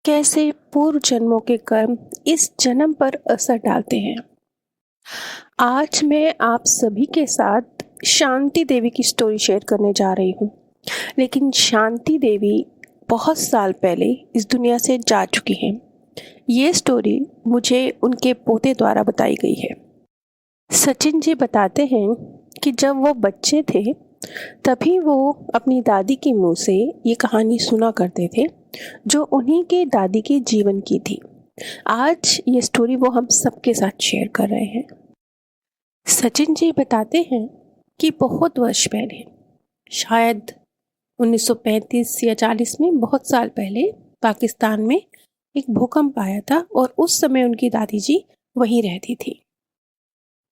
कैसे पूर्व जन्मों के कर्म इस जन्म पर असर डालते हैं। आज मैं आप सभी के साथ शांति देवी की स्टोरी शेयर करने जा रही हूँ। लेकिन शांति देवी बहुत साल पहले इस दुनिया से जा चुकी हैं। ये स्टोरी मुझे उनके पोते द्वारा बताई गई है। सचिन जी बताते हैं कि जब वो बच्चे थे तभी वो अपनी दादी के मुंह से ये कहानी सुना करते थे जो उन्हीं के दादी के जीवन की थी। आज ये स्टोरी वो हम सबके साथ शेयर कर रहे हैं। सचिन जी बताते हैं कि बहुत वर्ष पहले, शायद 1935 या 40 में, बहुत साल पहले पाकिस्तान में एक भूकंप आया था और उस समय उनकी दादी जी वहीं रहती थी।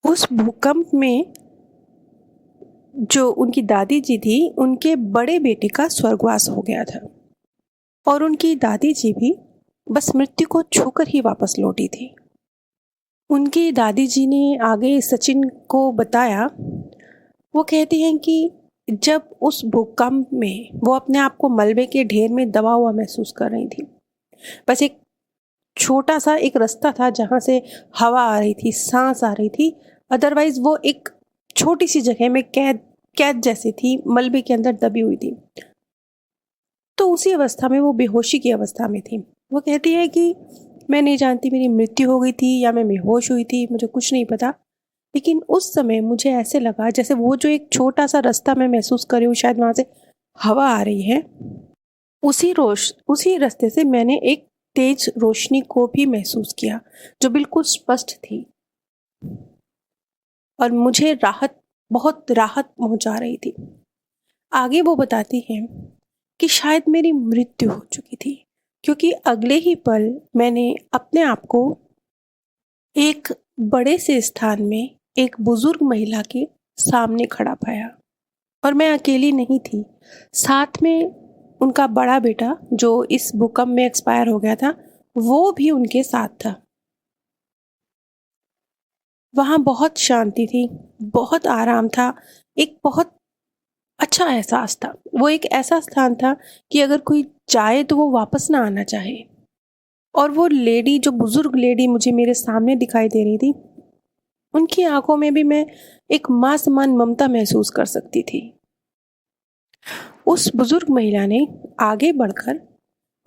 उस भूकंप में जो उनकी दादी जी थी, उनके बड़े बेटे का स्वर्गवास हो गया था और उनकी दादी जी भी बस मृत्यु को छूकर ही वापस लौटी थी। उनकी दादी जी ने आगे सचिन को बताया, वो कहती हैं कि जब उस भूकंप में वो अपने आप को मलबे के ढेर में दबा हुआ महसूस कर रही थी। बस एक छोटा सा एक रास्ता था जहाँ से हवा आ रही थी, सांस आ रही थी। अदरवाइज वो एक छोटी सी जगह में कैद जैसी थी, मलबे के अंदर दबी हुई थी। तो उसी अवस्था में वो बेहोशी की अवस्था में थी। वो कहती है कि मैं नहीं जानती मेरी मृत्यु हो गई थी या मैं बेहोश हुई थी, मुझे कुछ नहीं पता। लेकिन उस समय मुझे ऐसे लगा जैसे वो जो एक छोटा सा रास्ता मैं महसूस कर रही हूँ, शायद वहाँ से हवा आ रही है। उसी रास्ते से मैंने एक तेज रोशनी को भी महसूस किया जो बिल्कुल स्पष्ट थी और मुझे बहुत राहत पहुंचा रही थी। आगे वो बताती हैं कि शायद मेरी मृत्यु हो चुकी थी, क्योंकि अगले ही पल मैंने अपने आप को एक बड़े से स्थान में एक बुजुर्ग महिला के सामने खड़ा पाया और मैं अकेली नहीं थी। साथ में उनका बड़ा बेटा जो इस भूकंप में एक्सपायर हो गया था, वो भी उनके साथ था। वहाँ बहुत शांति थी, बहुत आराम था, एक बहुत अच्छा एहसास था। वो एक ऐसा स्थान था कि अगर कोई जाए तो वो वापस ना आना चाहे। और वो लेडी, जो बुजुर्ग लेडी मुझे मेरे सामने दिखाई दे रही थी, उनकी आंखों में भी मैं एक मां समान ममता महसूस कर सकती थी। उस बुजुर्ग महिला ने आगे बढ़कर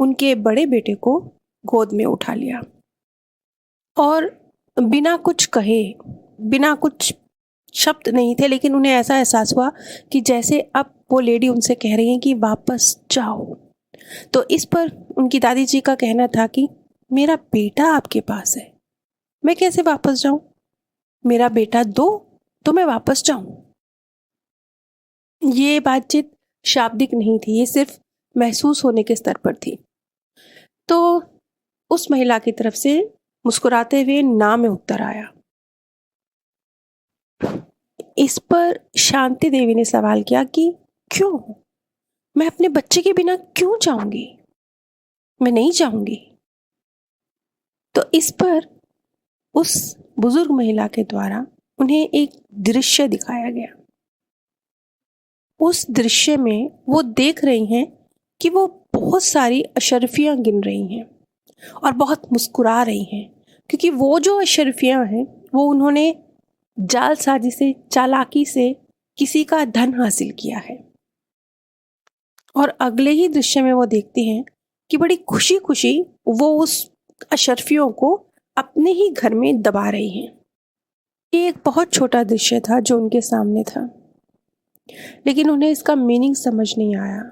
उनके बड़े बेटे को गोद में उठा लिया और बिना कुछ कहे, बिना कुछ शब्द नहीं थे, लेकिन उन्हें ऐसा एहसास हुआ कि जैसे अब वो लेडी उनसे कह रही है कि वापस जाओ। तो इस पर उनकी दादी जी का कहना था कि मेरा बेटा आपके पास है, मैं कैसे वापस जाऊं? मेरा बेटा दो तो मैं वापस जाऊं। ये बातचीत शाब्दिक नहीं थी, ये सिर्फ महसूस होने के स्तर पर थी। तो उस महिला की तरफ से मुस्कुराते हुए ना में उत्तर आया। इस पर शांति देवी ने सवाल किया कि क्यों? मैं अपने बच्चे के बिना क्यों जाऊंगी? मैं नहीं जाऊंगी। तो इस पर उस बुजुर्ग महिला के द्वारा उन्हें एक दृश्य दिखाया गया। उस दृश्य में वो देख रही हैं कि वो बहुत सारी अशर्फियां गिन रही हैं और बहुत मुस्कुरा रही हैं, क्योंकि वो जो अशर्फियां हैं वो उन्होंने जालसाजी से, चालाकी से किसी का धन हासिल किया है। और अगले ही दृश्य में वो देखती हैं कि बड़ी खुशी खुशी वो उस अशर्फियों को अपने ही घर में दबा रही हैं। ये एक बहुत छोटा दृश्य था जो उनके सामने था, लेकिन उन्हें इसका मीनिंग समझ नहीं आया।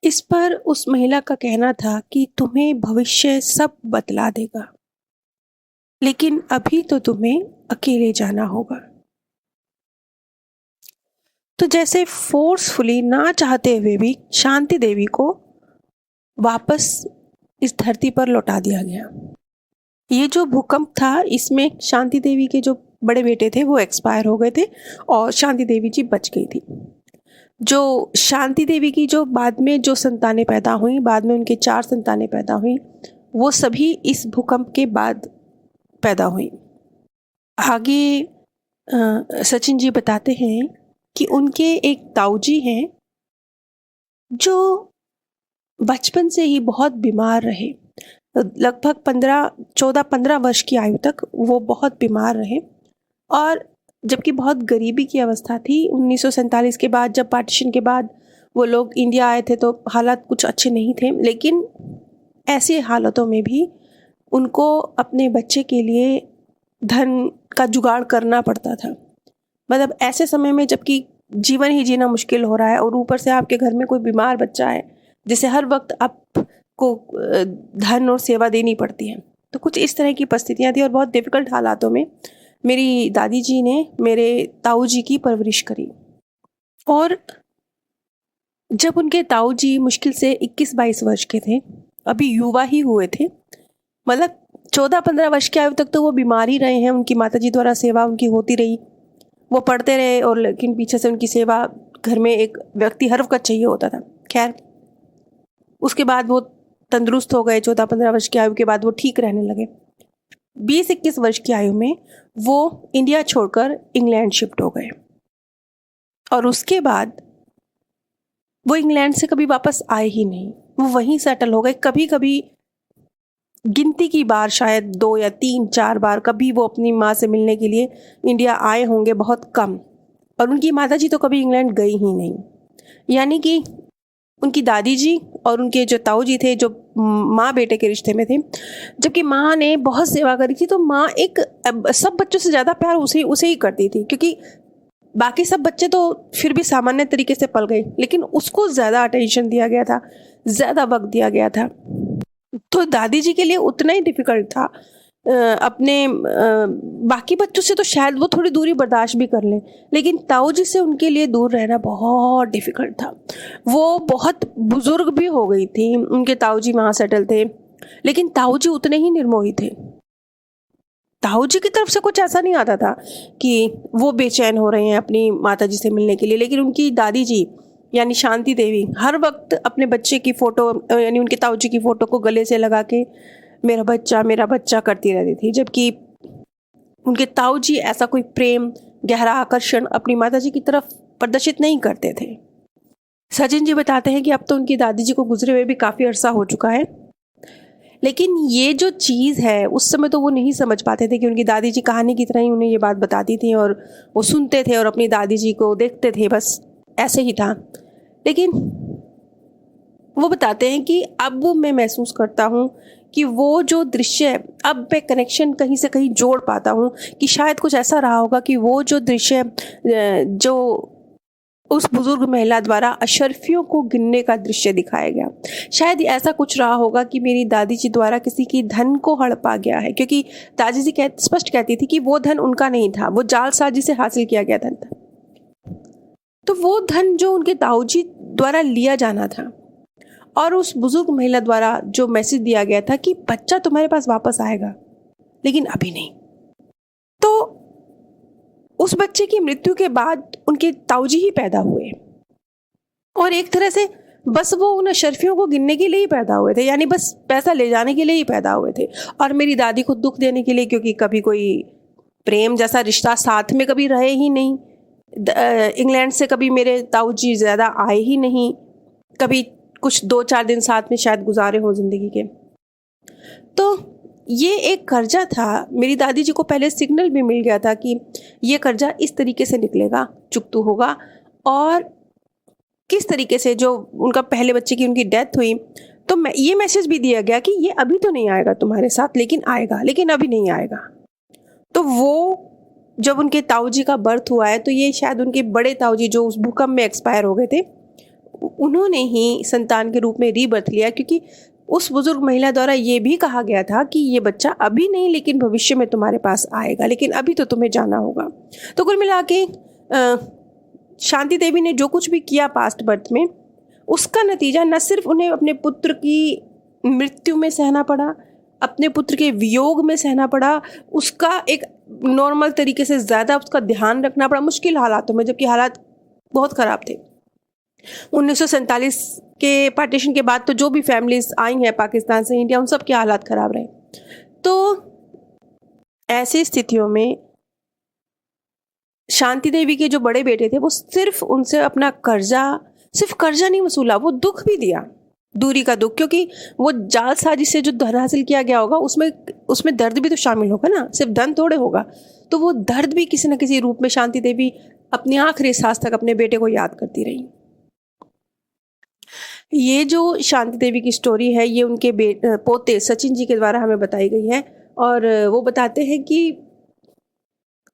इस पर उस महिला का कहना था कि तुम्हें भविष्य सब बतला देगा, लेकिन अभी तो तुम्हें अकेले जाना होगा। तो जैसे फोर्सफुली, ना चाहते हुए भी, शांति देवी को वापस इस धरती पर लौटा दिया गया। ये जो भूकंप था, इसमें शांति देवी के जो बड़े बेटे थे वो एक्सपायर हो गए थे और शांति देवी जी बच गई थी। जो शांति देवी की जो बाद में जो संतानें पैदा हुई, बाद में उनके 4 संतानें पैदा हुई, वो सभी इस भूकंप के बाद पैदा हुई। आगे सचिन जी बताते हैं कि उनके एक ताऊ जी हैं जो बचपन से ही बहुत बीमार रहे। लगभग 14-15 वर्ष की आयु तक वो बहुत बीमार रहे, और जबकि बहुत गरीबी की अवस्था थी। 1947 के बाद, जब पार्टीशन के बाद वो लोग इंडिया आए थे, तो हालात कुछ अच्छे नहीं थे, लेकिन ऐसी हालतों में भी उनको अपने बच्चे के लिए धन का जुगाड़ करना पड़ता था। मतलब ऐसे समय में जबकि जीवन ही जीना मुश्किल हो रहा है, और ऊपर से आपके घर में कोई बीमार बच्चा है जिसे हर वक्त आपको धन और सेवा देनी पड़ती है। तो कुछ इस तरह की परिस्थितियाँ थी, और बहुत डिफ़िकल्ट हालातों में मेरी दादी जी ने मेरे ताऊ जी की परवरिश करी। और जब उनके ताऊ जी मुश्किल से 21-22 वर्ष के थे, अभी युवा ही हुए थे, मतलब 14-15 वर्ष की आयु तक तो वो बीमार ही रहे हैं। उनकी माताजी द्वारा सेवा उनकी होती रही, वो पढ़ते रहे, और लेकिन पीछे से उनकी सेवा, घर में एक व्यक्ति हर वक्त चाहिए होता था। खैर, उसके बाद वो तंदुरुस्त हो गए। 14-15 वर्ष की आयु के बाद वो ठीक रहने लगे। 20-21 वर्ष की आयु में वो इंडिया छोड़कर इंग्लैंड शिफ्ट हो गए, और उसके बाद वो इंग्लैंड से कभी वापस आए ही नहीं। वो वहीं सेटल हो गए। कभी कभी गिनती की बार, शायद 2 या 3-4 बार कभी वो अपनी माँ से मिलने के लिए इंडिया आए होंगे, बहुत कम। और उनकी माताजी तो कभी इंग्लैंड गई ही नहीं। यानी कि उनकी दादी जी और उनके जो ताऊ जी थे, जो माँ बेटे के रिश्ते में थे, जबकि माँ ने बहुत सेवा करी थी, तो माँ सब बच्चों से ज़्यादा प्यार उसे ही करती थी, क्योंकि बाकी सब बच्चे तो फिर भी सामान्य तरीके से पल गए, लेकिन उसको ज़्यादा अटेंशन दिया गया था, ज़्यादा वक्त दिया गया था। तो दादी जी के लिए उतना ही डिफ़िकल्ट था। बाकी बच्चों से तो शायद वो थोड़ी दूरी बर्दाश्त भी कर लें, लेकिन ताऊ जी से उनके लिए दूर रहना बहुत डिफ़िकल्ट था। वो बहुत बुज़ुर्ग भी हो गई थी, उनके ताऊ जी वहाँ सेटल थे, लेकिन ताऊ जी उतने ही निर्मोही थे। ताऊ जी की तरफ से कुछ ऐसा नहीं आता था कि वो बेचैन हो रहे हैं अपनी माताजी से मिलने के लिए, लेकिन उनकी दादी जी यानी शांति देवी हर वक्त अपने बच्चे की फ़ोटो, यानी उनके ताऊ जी की फ़ोटो को गले से लगा के मेरा बच्चा करती रहती थी। जबकि उनके ताऊ जी ऐसा कोई प्रेम, गहरा आकर्षण अपनी माताजी की तरफ प्रदर्शित नहीं करते थे। सचिन जी बताते हैं कि अब तो उनकी दादी जी को गुजरे हुए भी काफ़ी अरसा हो चुका है, लेकिन ये जो चीज़ है, उस समय तो वो नहीं समझ पाते थे कि उनकी दादी जी कहानी की तरह ही उन्हें ये बात बताती थी, और वो सुनते थे और अपनी दादी जी को देखते थे, बस ऐसे ही था। लेकिन वो बताते हैं कि अब मैं महसूस करता हूँ कि वो जो दृश्य, अब मैं कनेक्शन कहीं से कहीं जोड़ पाता हूँ कि शायद कुछ ऐसा रहा होगा कि वो जो दृश्य, जो उस बुजुर्ग महिला द्वारा अशर्फियों को गिनने का दृश्य दिखाया गया, शायद ऐसा कुछ रहा होगा कि मेरी दादी जी द्वारा किसी की धन को हड़पा गया है, क्योंकि दादी जी स्पष्ट कहती थी कि वो धन उनका नहीं था, वो जालसाजी से हासिल किया गया धन था। तो वो धन जो उनके ताऊ जी द्वारा लिया जाना था, और उस बुजुर्ग महिला द्वारा जो मैसेज दिया गया था कि बच्चा तुम्हारे पास वापस आएगा, लेकिन अभी नहीं। तो उस बच्चे की मृत्यु के बाद उनके ताऊजी ही पैदा हुए, और एक तरह से बस वो उन अशर्फियों को गिनने के लिए ही पैदा हुए थे, यानी बस पैसा ले जाने के लिए ही पैदा हुए थे, और मेरी दादी को दुख देने के लिए, क्योंकि कभी कोई प्रेम जैसा रिश्ता साथ में कभी रहे ही नहीं। इंग्लैंड से कभी मेरे ताऊजी ज़्यादा आए ही नहीं, कभी कुछ 2-4 दिन साथ में शायद गुजारे हों ज़िंदगी के। तो ये एक कर्जा था। मेरी दादी जी को पहले सिग्नल भी मिल गया था कि ये कर्जा इस तरीके से निकलेगा, चुकतू होगा, और किस तरीके से जो उनका पहले बच्चे की उनकी डेथ हुई, तो ये मैसेज भी दिया गया कि ये अभी तो नहीं आएगा तुम्हारे साथ, लेकिन आएगा, लेकिन अभी नहीं आएगा। तो वो जब उनके ताऊ जी का बर्थ हुआ है, तो ये शायद उनके बड़े ताऊ जी जो उस भूकंप में एक्सपायर हो गए थे, उन्होंने ही संतान के रूप में रीबर्थ लिया, क्योंकि उस बुजुर्ग महिला द्वारा ये भी कहा गया था कि ये बच्चा अभी नहीं, लेकिन भविष्य में तुम्हारे पास आएगा, लेकिन अभी तो तुम्हें जाना होगा। तो कुल मिला के शांति देवी ने जो कुछ भी किया पास्ट बर्थ में, उसका नतीजा न सिर्फ उन्हें अपने पुत्र की मृत्यु में सहना पड़ा, अपने पुत्र के वियोग में सहना पड़ा, उसका एक नॉर्मल तरीके से ज़्यादा उसका ध्यान रखना पड़ा मुश्किल हालातों में, जबकि हालात बहुत ख़राब थे। 1947 के पार्टीशन के बाद तो जो भी फैमिलीज आई हैं पाकिस्तान से इंडिया, उन सब के हालात ख़राब रहे। तो ऐसी स्थितियों में शांति देवी के जो बड़े बेटे थे, वो सिर्फ उनसे अपना कर्जा, सिर्फ कर्जा नहीं वसूला, वो दुख भी दिया। दूरी का दुख, क्योंकि वो जाल साजिश से जो धन हासिल किया गया होगा उसमें उसमें दर्द भी तो शामिल होगा ना, सिर्फ धन थोड़े होगा। तो वो दर्द भी किसी न किसी रूप में शांति देवी अपनी आखिरी सांस तक अपने बेटे को याद करती रही। ये जो शांति देवी की स्टोरी है ये उनके पोते सचिन जी के द्वारा हमें बताई गई है। और वो बताते हैं कि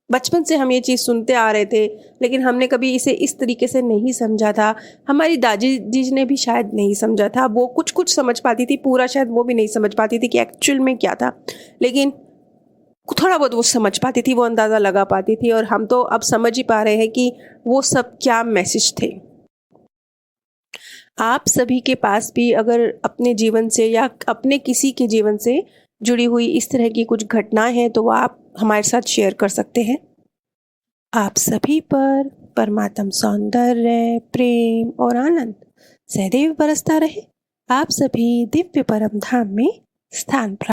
बचपन से हम ये चीज़ सुनते आ रहे थे, लेकिन हमने कभी इसे इस तरीके से नहीं समझा था। हमारी दादी जी ने भी शायद नहीं समझा था। वो कुछ कुछ समझ पाती थी, पूरा शायद वो भी नहीं समझ पाती थी कि एक्चुअल में क्या था, लेकिन थोड़ा बहुत वो समझ पाती थी, वो अंदाज़ा लगा पाती थी। और हम तो अब समझ ही पा रहे हैं कि वो सब क्या मैसेज थे। आप सभी के पास भी अगर अपने जीवन से या अपने किसी के जीवन से जुड़ी हुई इस तरह की कुछ घटनाएं हैं तो वो आप हमारे साथ शेयर कर सकते हैं। आप सभी पर परमात्म सौंदर्य, प्रेम और आनंद सदैव बरसता रहे। आप सभी दिव्य परम धाम में स्थान प्राप्त